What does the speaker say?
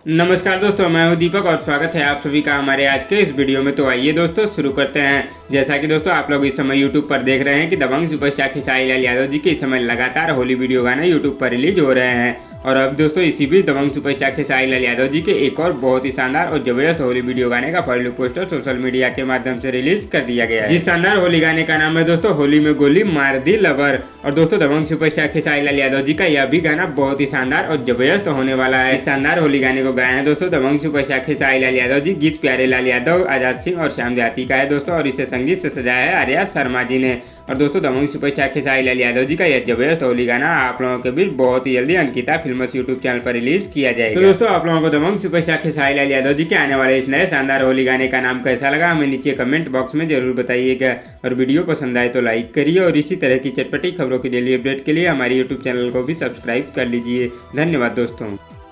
नमस्कार दोस्तों, मैं हूं दीपक और स्वागत है आप सभी का हमारे आज के इस वीडियो में। तो आइए दोस्तों शुरू करते हैं। जैसा कि दोस्तों आप लोग इस समय YouTube पर देख रहे हैं कि दबंग सुपरस्टार खेसारी लाल यादव जी के इस समय लगातार होली वीडियो गाने YouTube पर रिलीज हो रहे हैं। और अब दोस्तों इसी बीच दबंग सुपरस्टार खेसारी लाल यादव जी के एक और बहुत ही शानदार और जबरदस्त होली वीडियो गाने का first look poster social media के माध्यम से रिलीज कर दिया गया है। जिस शानदार होली गाने का नाम है दोस्तों होली में गोली मार दी लवर। और दोस्तों दबंग सुपरस्टार खेसारी लाल यादव जी का यह भी गाना बहुत ही शानदार और जबरदस्त होने वाला है। इस शानदार होली गाने को गाए हैं दोस्तों दबंग सुपरस्टार खेसारी लाल यादव जी। गीत प्यारे लाल यादव, आजाद सिंह और श्याम देहाती का है दोस्तों, और इसे संगीत से सजाया है आर्या शर्मा जी ने। और दोस्तों दबंग सुपरस्टार खेसारी लाल यादव जी का यह जबरदस्त होली गाना आप लोगों के बीच बहुत ही जल्दी अंकिता फिल्म्स यूट्यूब चैनल पर रिलीज किया जाएगा। तो दोस्तों आप लोगों को दबंग सुपरस्टार खेसारी लाल यादव जी के आने वाले इस नए शानदार होली गाने का नाम कैसा लगा हमें नीचे कमेंट बॉक्स में जरूर बताइएगा। और वीडियो पसंद आए तो लाइक करिए और इसी तरह की चटपटी खबरों की डेली अपडेट के लिए हमारे यूट्यूब चैनल को भी सब्सक्राइब कर लीजिए। धन्यवाद दोस्तों।